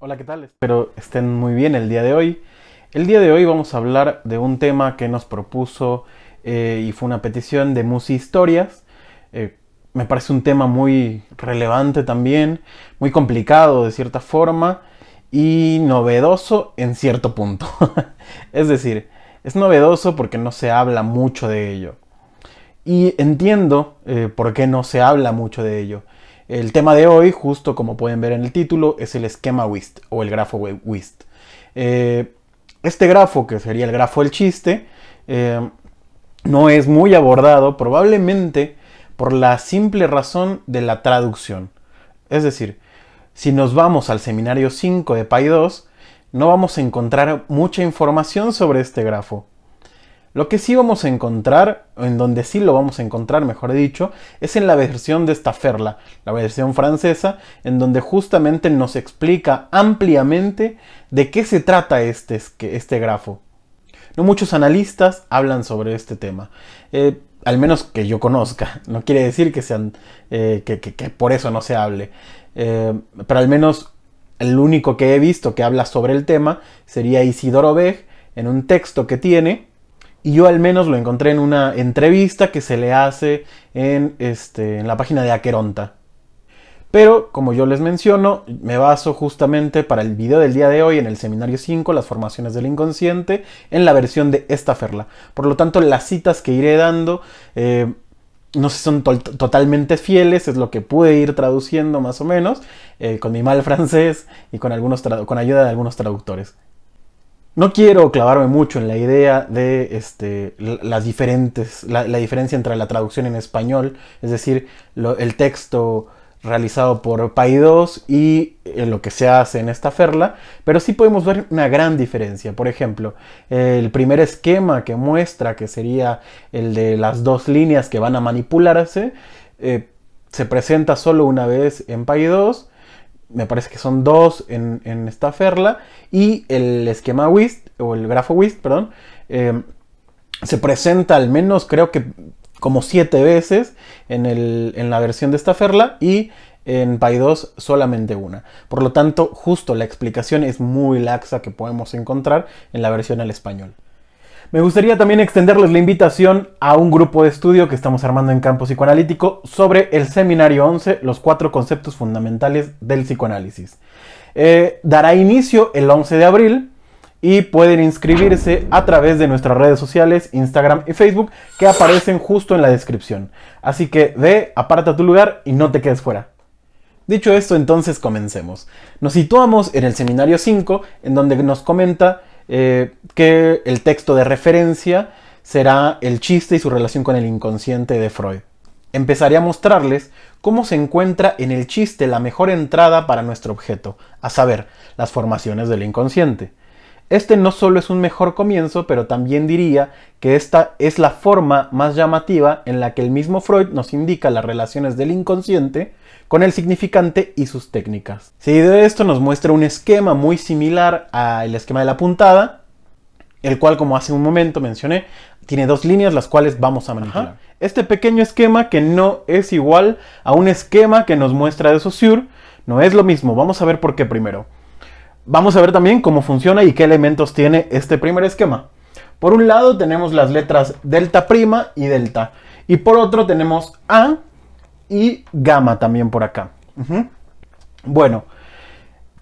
Hola, ¿qué tal? Espero estén muy bien el día de hoy. El día de hoy vamos a hablar de un tema que nos propuso y fue una petición de Musi Historias. Me parece un tema muy relevante también, muy complicado de cierta forma y novedoso en cierto punto. Es decir, es novedoso porque no se habla mucho de ello. Y entiendo por qué no se habla mucho de ello. El tema de hoy, justo como pueden ver en el título, es el esquema WIST o el grafo WIST. Este grafo, que sería el grafo del chiste, no es muy abordado probablemente por la simple razón de la traducción. Es decir, si nos vamos al seminario 5 de PAI 2, no vamos a encontrar mucha información sobre este grafo. Lo que sí vamos a encontrar, en donde sí lo vamos a encontrar, mejor dicho, es en la versión de Staffers, la versión francesa, en donde justamente nos explica ampliamente de qué se trata este grafo. No muchos analistas hablan sobre este tema, al menos que yo conozca. No quiere decir que sean que por eso no se hable, pero al menos el único que he visto que habla sobre el tema sería Isidoro Beg en un texto que tiene. Y yo al menos lo encontré en una entrevista que se le hace en la página de Aqueronta. Pero, como yo les menciono, me baso justamente para el video del día de hoy en el seminario 5, las formaciones del inconsciente, en la versión de Staffers. Por lo tanto, las citas que iré dando no son totalmente fieles, es lo que pude ir traduciendo más o menos, con mi mal francés y con ayuda de algunos traductores. No quiero clavarme mucho en la idea de la diferencia entre la traducción en español, es decir, el texto realizado por PAI 2 y lo que se hace en Staffers, pero sí podemos ver una gran diferencia. Por ejemplo, el primer esquema que muestra, que sería el de las dos líneas que van a manipularse, se presenta solo una vez en PAI 2. Me parece que son dos en Staffers, y el esquema WIST, o el grafo WIST, perdón, se presenta al menos, creo que como 7 veces en la versión de Staffers, y en PAI 2 solamente una. Por lo tanto, justo la explicación es muy laxa que podemos encontrar en la versión al español. Me gustaría también extenderles la invitación a un grupo de estudio que estamos armando en Campo Psicoanalítico sobre el seminario 11, los 4 conceptos fundamentales del psicoanálisis. Dará inicio el 11 de abril y pueden inscribirse a través de nuestras redes sociales, Instagram y Facebook, que aparecen justo en la descripción. Así que ve, aparta tu lugar y no te quedes fuera. Dicho esto, entonces comencemos. Nos situamos en el seminario 5, en donde nos comenta que el texto de referencia será el chiste y su relación con el inconsciente de Freud. Empezaré a mostrarles cómo se encuentra en el chiste la mejor entrada para nuestro objeto, a saber, las formaciones del inconsciente. Este no solo es un mejor comienzo, pero también diría que esta es la forma más llamativa en la que el mismo Freud nos indica las relaciones del inconsciente con el significante y sus técnicas. Seguido de esto nos muestra un esquema muy similar al esquema de la puntada, el cual, como hace un momento mencioné, tiene dos líneas las cuales vamos a manipular. Este pequeño esquema, que no es igual a un esquema que nos muestra de Saussure, no es lo mismo. Vamos a ver por qué primero. Vamos a ver también cómo funciona y qué elementos tiene este primer esquema. Por un lado tenemos las letras delta' y delta. Y por otro tenemos A y gamma también por acá. Bueno,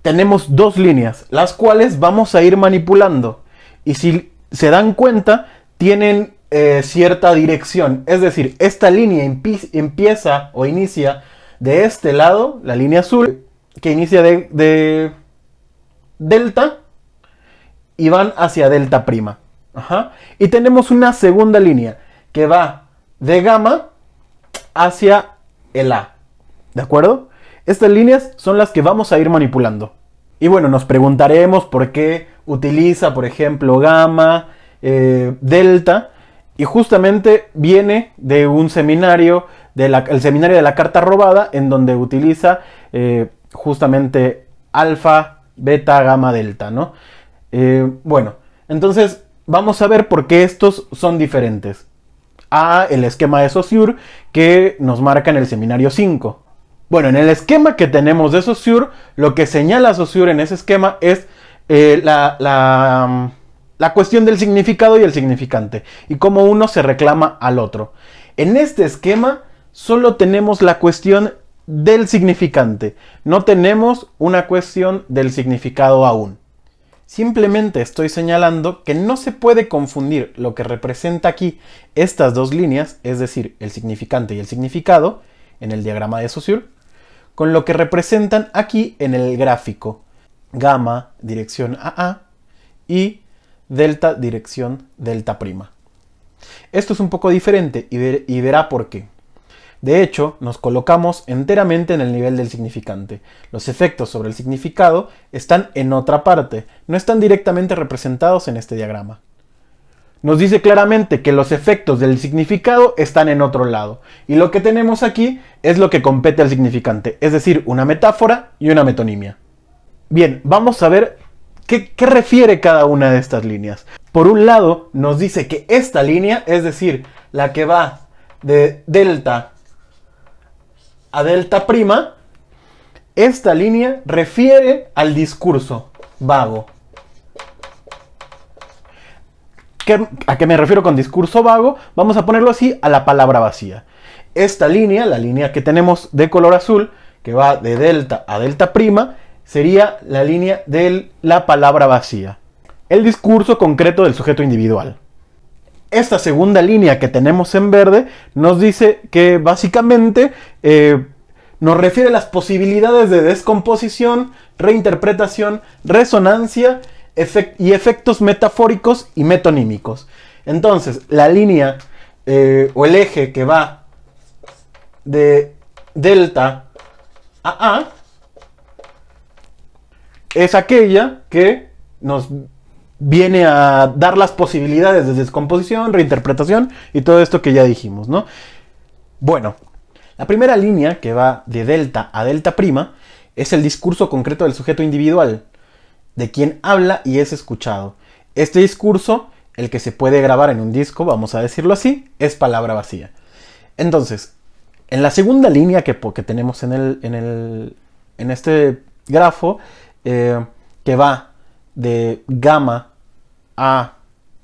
tenemos dos líneas, las cuales vamos a ir manipulando. Y si se dan cuenta, tienen cierta dirección. Es decir, esta línea empieza o inicia de este lado, la línea azul, que inicia de delta, y van hacia delta'. Y tenemos una segunda línea que va de gamma hacia el A. ¿De acuerdo? Estas líneas son las que vamos a ir manipulando. Y bueno, nos preguntaremos por qué utiliza, por ejemplo, gamma, delta. Y justamente viene de un seminario, el seminario de la carta robada, en donde utiliza justamente alfa, beta, gamma, delta, ¿no? Bueno, entonces vamos a ver por qué estos son diferentes a el esquema de Saussure que nos marca en el seminario 5. Bueno, en el esquema que tenemos de Saussure, lo que señala Saussure en ese esquema es la cuestión del significado y el significante, y cómo uno se reclama al otro. En este esquema solo tenemos la cuestión del significante, no tenemos una cuestión del significado aún. Simplemente estoy señalando que no se puede confundir lo que representa aquí estas dos líneas, es decir, el significante y el significado, en el diagrama de Saussure, con lo que representan aquí en el gráfico. Gamma, dirección AA, y delta, dirección delta prima. Esto es un poco diferente y verá por qué. De hecho, nos colocamos enteramente en el nivel del significante. Los efectos sobre el significado están en otra parte, no están directamente representados en este diagrama. Nos dice claramente que los efectos del significado están en otro lado, y lo que tenemos aquí es lo que compete al significante, es decir, una metáfora y una metonimia. Bien, vamos a ver qué refiere cada una de estas líneas. Por un lado, nos dice que esta línea, es decir, la que va de delta a delta prima, esta línea refiere al discurso vago. ¿A qué me refiero con discurso vago? Vamos a ponerlo así, a la palabra vacía. Esta línea, la línea que tenemos de color azul, que va de delta a delta prima, sería la línea de la palabra vacía. El discurso concreto del sujeto individual. Esta segunda línea que tenemos en verde nos dice que básicamente nos refiere a las posibilidades de descomposición, reinterpretación, resonancia y efectos metafóricos y metonímicos. Entonces, la línea o el eje que va de delta a A es aquella que nos viene a dar las posibilidades de descomposición, reinterpretación y todo esto que ya dijimos, ¿no? Bueno, la primera línea que va de delta a delta prima es el discurso concreto del sujeto individual, de quien habla y es escuchado. Este discurso, el que se puede grabar en un disco, vamos a decirlo así, es palabra vacía. Entonces, en la segunda línea que tenemos en este grafo, que va de gamma a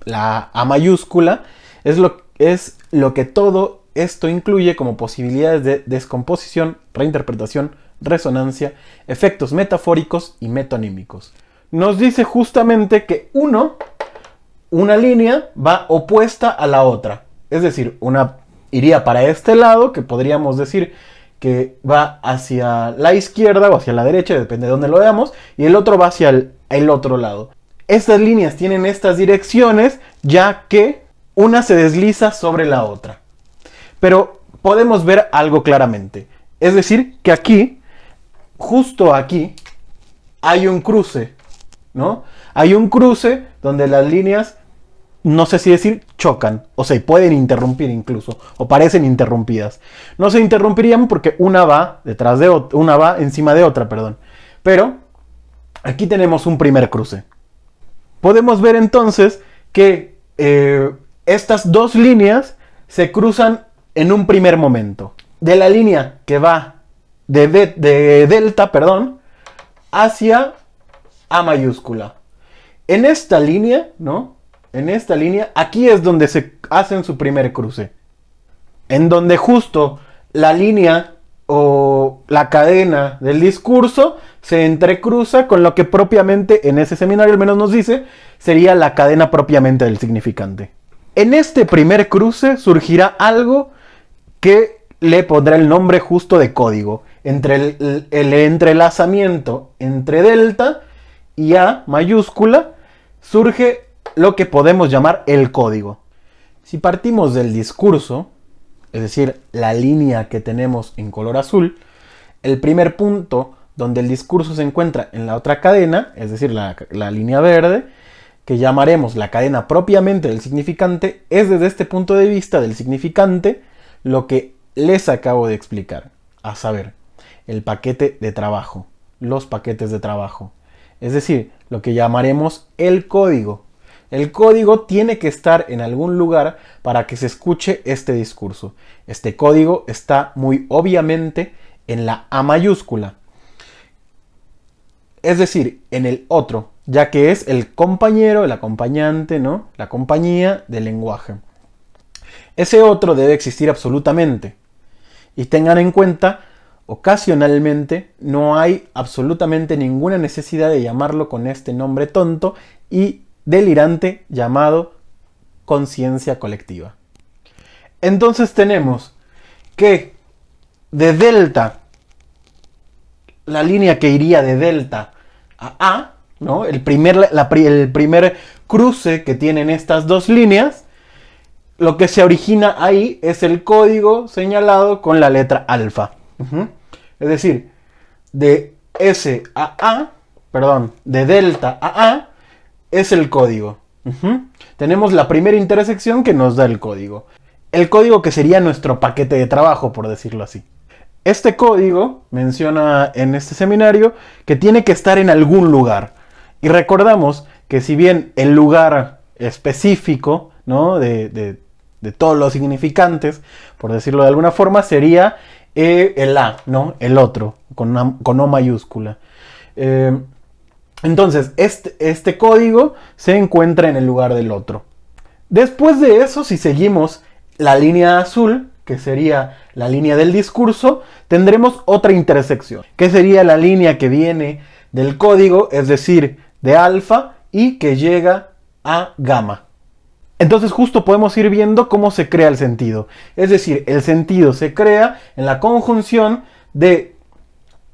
la A mayúscula, es lo que todo esto incluye como posibilidades de descomposición, reinterpretación, resonancia, efectos metafóricos y metonímicos. Nos dice justamente que una línea va opuesta a la otra. Es decir, una iría para este lado, que podríamos decir que va hacia la izquierda o hacia la derecha, depende de dónde lo veamos, y el otro va hacia el otro lado. Estas líneas tienen estas direcciones, ya que una se desliza sobre la otra. Pero podemos ver algo claramente. Es decir, que aquí, justo aquí, hay un cruce, ¿no? Hay un cruce donde las líneas, no sé si decir, chocan, o se pueden interrumpir incluso, o parecen interrumpidas. No se interrumpirían porque una va detrás de otra, una va encima de otra, perdón. Pero aquí tenemos un primer cruce. Podemos ver entonces que estas dos líneas se cruzan en un primer momento. De la línea que va de delta, hacia A mayúscula. En esta línea, ¿no? En esta línea, aquí es donde se hacen su primer cruce. En donde justo la línea o la cadena del discurso se entrecruza con lo que propiamente en ese seminario al menos nos dice sería la cadena propiamente del significante. En este primer cruce surgirá algo que le pondrá el nombre justo de código. Entre el entrelazamiento entre delta y A mayúscula surge lo que podemos llamar el código. Si partimos del discurso, es decir, la línea que tenemos en color azul, el primer punto donde el discurso se encuentra en la otra cadena, es decir, la línea verde, que llamaremos la cadena propiamente del significante, es desde este punto de vista del significante lo que les acabo de explicar, a saber, el paquete de trabajo, los paquetes de trabajo, es decir, lo que llamaremos el código. El código tiene que estar en algún lugar para que se escuche este discurso. Este código está muy obviamente en la A mayúscula. Es decir, en el otro, ya que es el compañero, el acompañante, ¿no? La compañía del lenguaje. Ese otro debe existir absolutamente. Y tengan en cuenta, ocasionalmente no hay absolutamente ninguna necesidad de llamarlo con este nombre tonto y delirante llamado conciencia colectiva. Entonces tenemos que de delta, la línea que iría de delta a, ¿no? El primer cruce que tienen estas dos líneas, lo que se origina ahí es el código señalado con la letra alfa. Es decir, de S a A, perdón, de delta a A es el código. Tenemos la primera intersección que nos da el código. El código que sería nuestro paquete de trabajo, por decirlo así. Este código menciona en este seminario que tiene que estar en algún lugar. Y recordamos que si bien el lugar específico, ¿no? de todos los significantes, por decirlo de alguna forma, sería el A, ¿no? El otro, con O mayúscula. Entonces, este código se encuentra en el lugar del otro. Después de eso, si seguimos la línea azul, que sería la línea del discurso, tendremos otra intersección, que sería la línea que viene del código, es decir, de alfa, y que llega a gamma. Entonces justo podemos ir viendo cómo se crea el sentido. Es decir, el sentido se crea en la conjunción de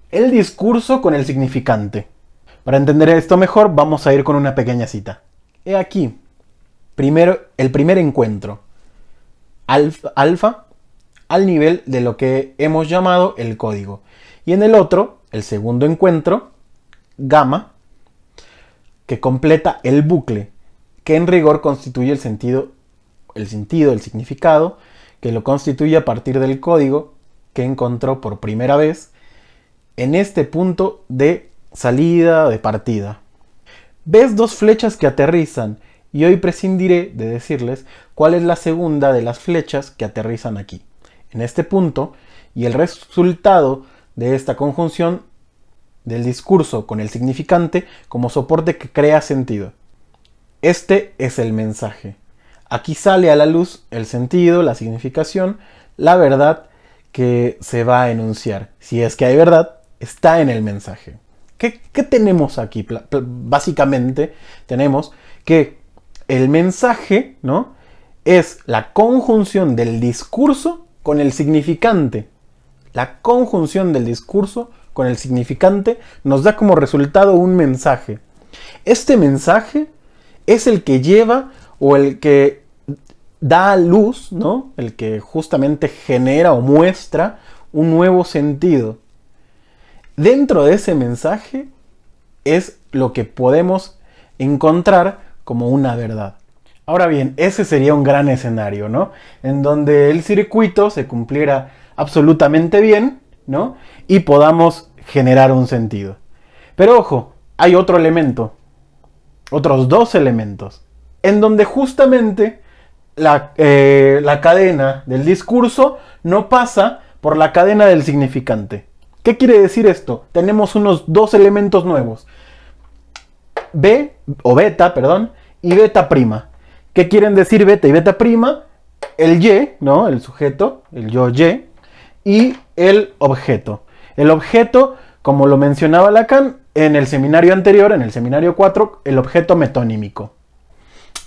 el discurso con el significante. Para entender esto mejor, vamos a ir con una pequeña cita. He aquí, el primer encuentro. Alfa al nivel de lo que hemos llamado el código. Y en el otro, el segundo encuentro, gamma, que completa el bucle, que en rigor constituye el significado, que lo constituye a partir del código que encontró por primera vez en este punto de salida, de partida. ¿Ves dos flechas que aterrizan? Y hoy prescindiré de decirles cuál es la segunda de las flechas que aterrizan aquí, en este punto, y el resultado de esta conjunción del discurso con el significante como soporte que crea sentido. Este es el mensaje. Aquí sale a la luz el sentido, la significación, la verdad que se va a enunciar. Si es que hay verdad, está en el mensaje. ¿Qué tenemos aquí? Básicamente tenemos que el mensaje, ¿no? Es la conjunción del discurso con el significante. La conjunción del discurso con el significante nos da como resultado un mensaje. Este mensaje es el que lleva o el que da a luz, ¿no? El que justamente genera o muestra un nuevo sentido. Dentro de ese mensaje es lo que podemos encontrar como una verdad. Ahora bien, ese sería un gran escenario, ¿no? En donde el circuito se cumpliera absolutamente bien, ¿no? Y podamos generar un sentido. Pero ojo, hay otro elemento, otros dos elementos, en donde justamente la cadena del discurso no pasa por la cadena del significante. ¿Qué quiere decir esto? Tenemos unos dos elementos nuevos. Beta, y beta prima. ¿Qué quieren decir beta y beta prima? El y, ¿no? El sujeto, el yo y, y el objeto. El objeto, como lo mencionaba Lacan en el seminario anterior, en el seminario 4, el objeto metonímico.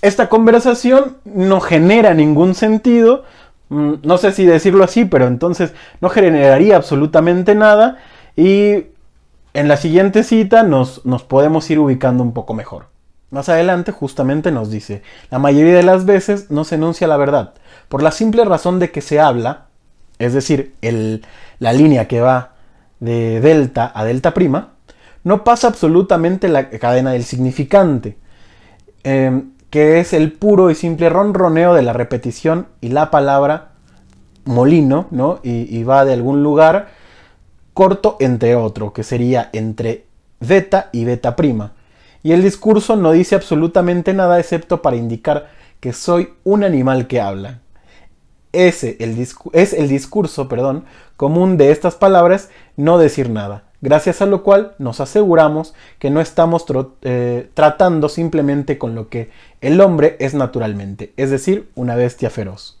Esta conversación no genera ningún sentido, no sé si decirlo así, pero entonces no generaría absolutamente nada, y en la siguiente cita nos podemos ir ubicando un poco mejor. Más adelante justamente nos dice, la mayoría de las veces no se enuncia la verdad, por la simple razón de que se habla, es decir, la línea que va de delta a delta prima, no pasa absolutamente la cadena del significante, que es el puro y simple ronroneo de la repetición y la palabra molino, ¿no? Y va de algún lugar corto entre otro, que sería entre beta y beta prima. Y el discurso no dice absolutamente nada excepto para indicar que soy un animal que habla. es el discurso, común de estas palabras no decir nada, gracias a lo cual nos aseguramos que no estamos tratando simplemente con lo que el hombre es naturalmente, es decir, una bestia feroz.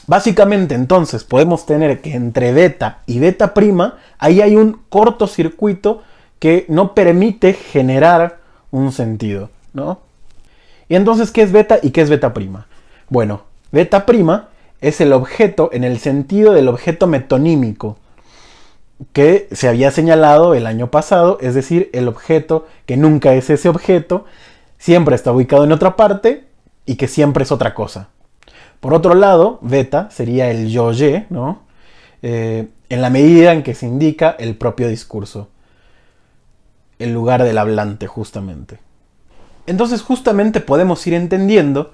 Básicamente, entonces, podemos tener que entre beta y beta prima, ahí hay un cortocircuito que no permite generar un sentido, ¿no? Y entonces, ¿qué es beta y qué es beta prima? Bueno, beta prima es el objeto en el sentido del objeto metonímico que se había señalado el año pasado, es decir, el objeto que nunca es ese objeto, siempre está ubicado en otra parte y que siempre es otra cosa. Por otro lado, beta sería el yo-ye, ¿no? En la medida en que se indica el propio discurso, el lugar del hablante, justamente. Entonces, justamente podemos ir entendiendo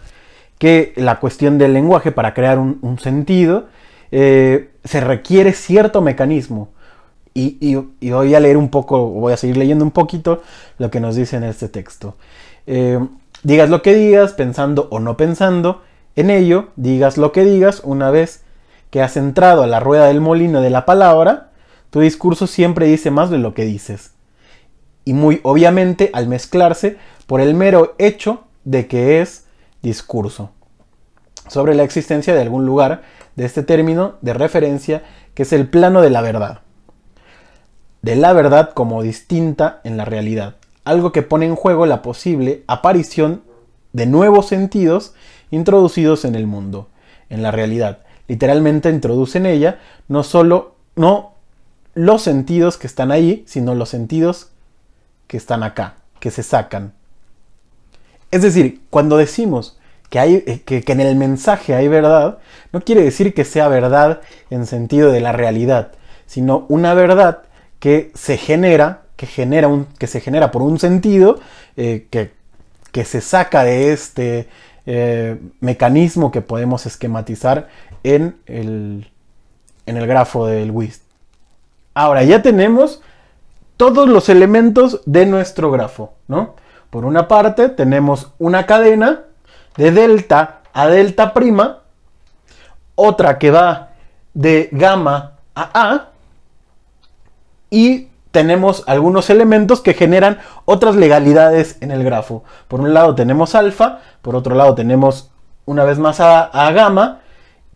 que la cuestión del lenguaje para crear un sentido se requiere cierto mecanismo. Y voy a leer un poco, voy a seguir leyendo un poquito lo que nos dice en este texto. Digas lo que digas, pensando o no pensando en ello, digas lo que digas, una vez que has entrado a la rueda del molino de la palabra, tu discurso siempre dice más de lo que dices. Y muy obviamente al mezclarse por el mero hecho de que es discurso. Sobre la existencia de algún lugar de este término de referencia que es el plano de la verdad. De la verdad como distinta en la realidad. Algo que pone en juego la posible aparición de nuevos sentidos introducidos en el mundo, en la realidad. Literalmente introduce en ella no los sentidos que están ahí, sino los sentidos que están acá, que se sacan. Es decir, cuando decimos que en el mensaje hay verdad, no quiere decir que sea verdad en sentido de la realidad, sino una verdad que se genera por un sentido que se saca de este mecanismo que podemos esquematizar en el grafo del WIST. Ahora ya tenemos todos los elementos de nuestro grafo, ¿no? Por una parte tenemos una cadena de delta a delta prima, otra que va de gamma a A, y tenemos algunos elementos que generan otras legalidades en el grafo. Por un lado tenemos alfa, por otro lado tenemos una vez más a gamma,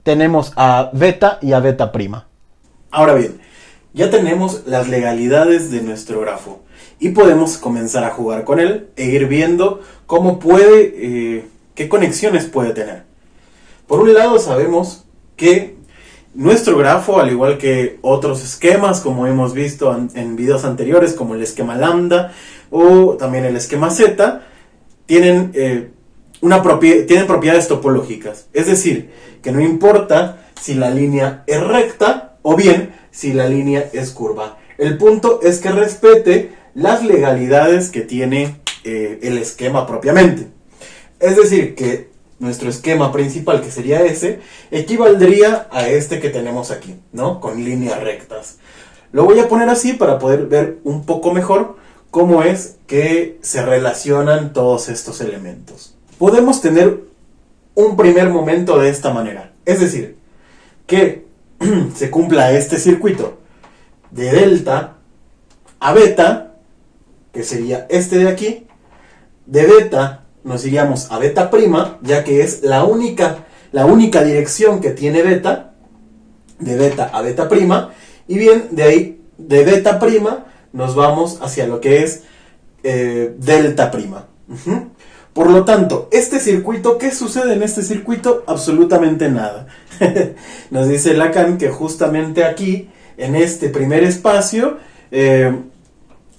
tenemos a beta y a beta prima. Ahora bien, ya tenemos las legalidades de nuestro grafo y podemos comenzar a jugar con él e ir viendo cómo qué conexiones puede tener. Por un lado sabemos que nuestro grafo, al igual que otros esquemas, como hemos visto en videos anteriores, como el esquema lambda o también el esquema Z, tienen propiedades topológicas. Es decir, que no importa si la línea es recta o bien si la línea es curva. El punto es que respete las legalidades que tiene el esquema propiamente. Es decir, que nuestro esquema principal, que sería ese, equivaldría a este que tenemos aquí, ¿no? Con líneas rectas. Lo voy a poner así para poder ver un poco mejor cómo es que se relacionan todos estos elementos. Podemos tener un primer momento de esta manera. Es decir, que se cumpla este circuito de delta a beta, que sería este de aquí. De beta nos iríamos a beta prima, ya que es la única dirección que tiene beta, de beta a beta prima, y bien, de ahí, de beta prima, nos vamos hacia lo que es delta prima. Por lo tanto, este circuito, ¿qué sucede en este circuito? Absolutamente nada. Nos dice Lacan que justamente aquí, en este primer espacio,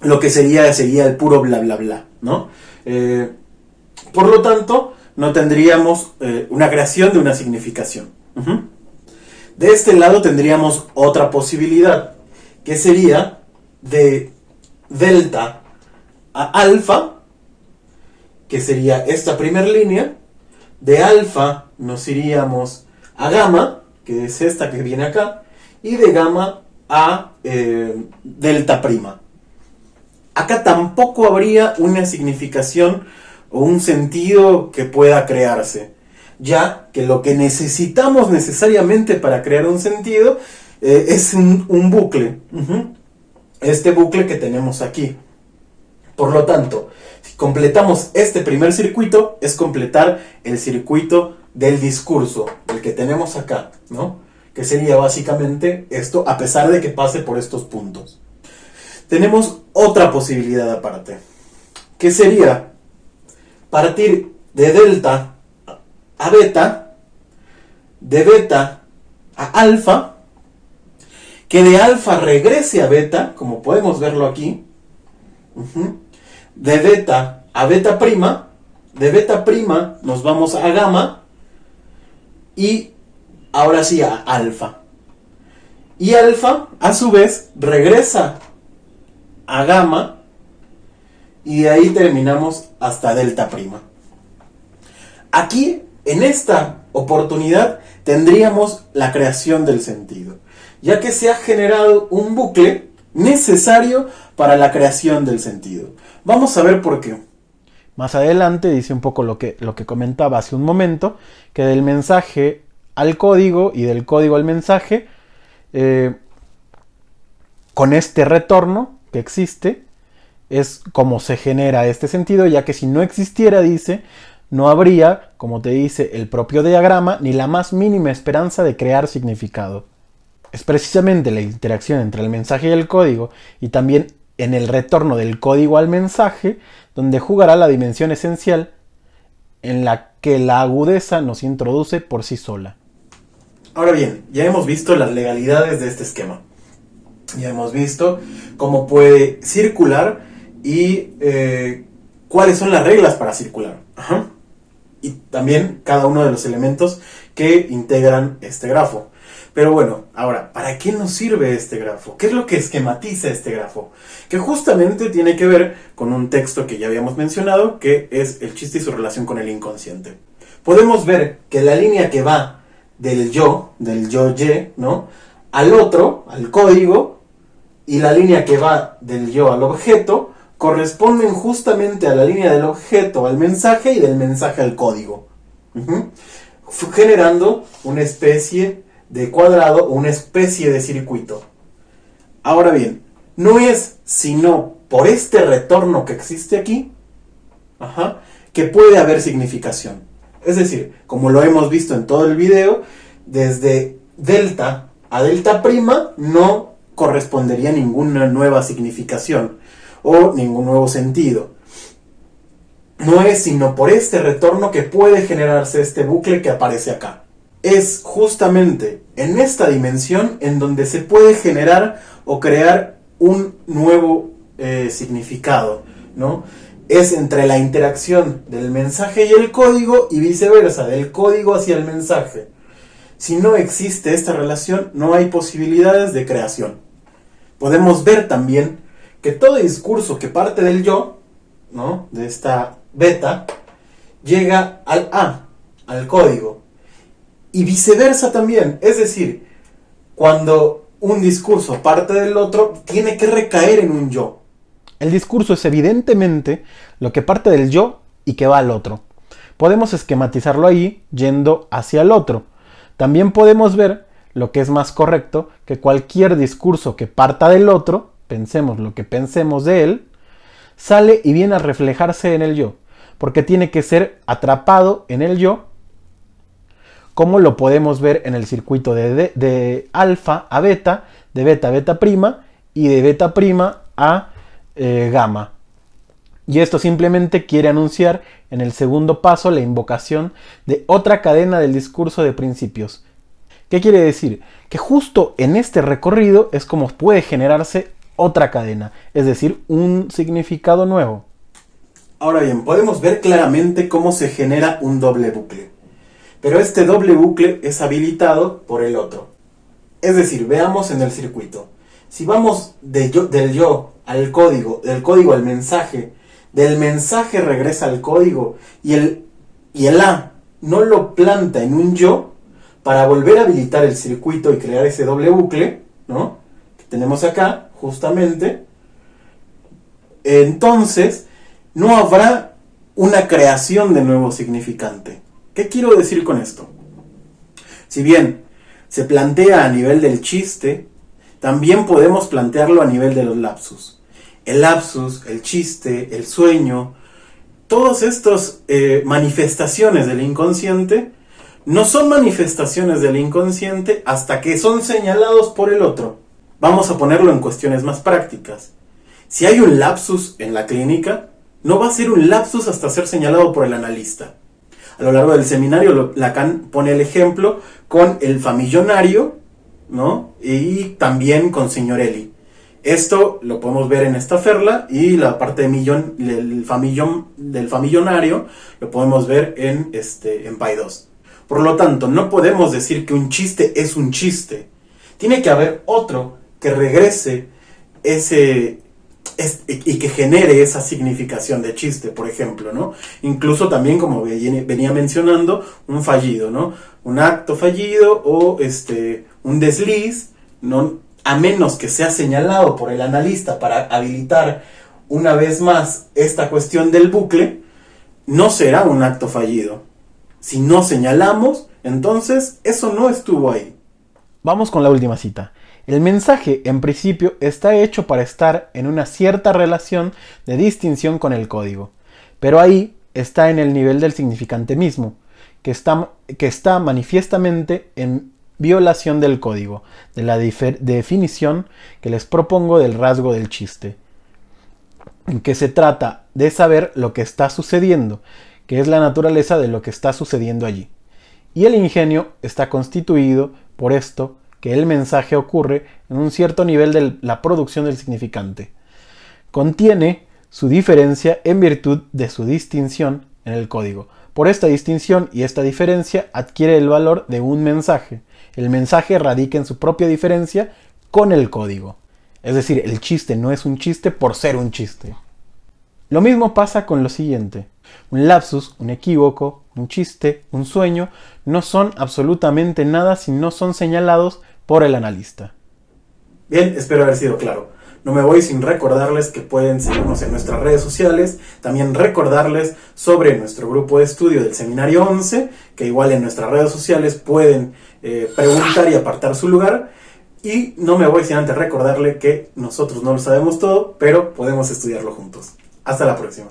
lo que sería el puro bla bla bla, ¿no? Por lo tanto, no tendríamos una creación de una significación. De este lado tendríamos otra posibilidad, que sería de delta a alfa, que sería esta primera línea. De alfa nos iríamos a gamma, que es esta que viene acá, y de gamma a delta prima. Acá tampoco habría una significación o un sentido que pueda crearse. ya que lo que necesitamos necesariamente para crear un sentido es un bucle. Este bucle que tenemos aquí. Por lo tanto, si completamos este primer circuito, es completar el circuito del discurso, el que tenemos acá, ¿no? Que sería básicamente esto, a pesar de que pase por estos puntos. Tenemos otra posibilidad aparte, que sería partir de delta a beta, de beta a alfa, que de alfa regrese a beta, como podemos verlo aquí, de beta a beta prima, de beta prima nos vamos a gamma, y ahora sí a alfa. Y alfa, a su vez, regresa a gamma, y de ahí terminamos hasta delta prima. Aquí, en esta oportunidad, tendríamos la creación del sentido, ya que se ha generado un bucle necesario para la creación del sentido. Vamos a ver por qué. Más adelante dice un poco lo que comentaba hace un momento, que del mensaje al código y del código al mensaje, con este retorno que existe, es como se genera este sentido, ya que si no existiera, dice, no habría, como te dice el propio diagrama, ni la más mínima esperanza de crear significado. Es precisamente la interacción entre el mensaje y el código, y también en el retorno del código al mensaje, donde jugará la dimensión esencial en la que la agudeza nos introduce por sí sola. Ahora bien, ya hemos visto las legalidades de este esquema. Ya hemos visto cómo puede circular y cuáles son las reglas para circular. Y también cada uno de los elementos que integran este grafo. Pero bueno, ahora, ¿para qué nos sirve este grafo? ¿Qué es lo que esquematiza este grafo? Que justamente tiene que ver con un texto que ya habíamos mencionado, que es el chiste y su relación con el inconsciente. Podemos ver que la línea que va del yo Y, ¿no?, al otro, al código, y la línea que va del yo al objeto, corresponden justamente a la línea del objeto al mensaje y del mensaje al código. Generando una especie de cuadrado o una especie de circuito. Ahora bien, no es sino por este retorno que existe aquí, que puede haber significación. Es decir, como lo hemos visto en todo el video, desde delta a delta prima no correspondería ninguna nueva significación o ningún nuevo sentido. No es sino por este retorno que puede generarse este bucle que aparece acá. Es justamente en esta dimensión en donde se puede generar o crear un nuevo significado, ¿no? Es entre la interacción del mensaje y el código y viceversa, del código hacia el mensaje. Si no existe esta relación, no hay posibilidades de creación. Podemos ver también que todo discurso que parte del yo, ¿no?, de esta beta, llega al A, al código. Y viceversa también, es decir, cuando un discurso parte del otro, tiene que recaer en un yo. El discurso es evidentemente lo que parte del yo y que va al otro. Podemos esquematizarlo ahí yendo hacia el otro. También podemos ver lo que es más correcto, que cualquier discurso que parta del otro, pensemos lo que pensemos de él, sale y viene a reflejarse en el yo, porque tiene que ser atrapado en el yo, como lo podemos ver en el circuito de alfa a beta, de beta a beta prima y de beta prima a gamma. Y esto simplemente quiere anunciar en el segundo paso la invocación de otra cadena del discurso de principios. ¿Qué quiere decir? Que justo en este recorrido es como puede generarse otra cadena, es decir, un significado nuevo. Ahora bien, podemos ver claramente cómo se genera un doble bucle. Pero este doble bucle es habilitado por el otro. Es decir, veamos en el circuito. Si vamos del yo al código, del código al mensaje, del mensaje regresa al código y el A no lo planta en un yo, para volver a habilitar el circuito y crear ese doble bucle, ¿no?, que tenemos acá, justamente, entonces no habrá una creación de nuevo significante. ¿Qué quiero decir con esto? Si bien se plantea a nivel del chiste, también podemos plantearlo a nivel de los lapsus. El lapsus, el chiste, el sueño, todas estas manifestaciones del inconsciente no son manifestaciones del inconsciente hasta que son señalados por el otro. Vamos a ponerlo en cuestiones más prácticas. Si hay un lapsus en la clínica, no va a ser un lapsus hasta ser señalado por el analista. A lo largo del seminario, Lacan pone el ejemplo con el famillonario, ¿no? Y también con Signorelli. Esto lo podemos ver en esta ferla, y la parte del famillonario lo podemos ver en Paidós. Por lo tanto, no podemos decir que un chiste es un chiste. Tiene que haber otro que regrese y que genere esa significación de chiste, por ejemplo, ¿no? Incluso también, como venía mencionando, un fallido, ¿no? Un acto fallido o un desliz, ¿no? A menos que sea señalado por el analista para habilitar una vez más esta cuestión del bucle, no será un acto fallido. Si no señalamos, entonces eso no estuvo ahí. Vamos con la última cita. El mensaje, en principio, está hecho para estar en una cierta relación de distinción con el código, pero ahí está en el nivel del significante mismo, que está manifiestamente en violación del código, de la definición que les propongo del rasgo del chiste, en que se trata de saber lo que está sucediendo, que es la naturaleza de lo que está sucediendo allí. Y el ingenio está constituido por esto, que el mensaje ocurre en un cierto nivel de la producción del significante. Contiene su diferencia en virtud de su distinción en el código. Por esta distinción y esta diferencia adquiere el valor de un mensaje. El mensaje radica en su propia diferencia con el código. Es decir, el chiste no es un chiste por ser un chiste. Lo mismo pasa con lo siguiente. Un lapsus, un equívoco, un chiste, un sueño, no son absolutamente nada si no son señalados por el analista. Bien, espero haber sido claro. No me voy sin recordarles que pueden seguirnos en nuestras redes sociales. También recordarles sobre nuestro grupo de estudio del Seminario 11, que igual en nuestras redes sociales pueden preguntar y apartar su lugar. Y no me voy sin antes recordarle que nosotros no lo sabemos todo, pero podemos estudiarlo juntos. Hasta la próxima.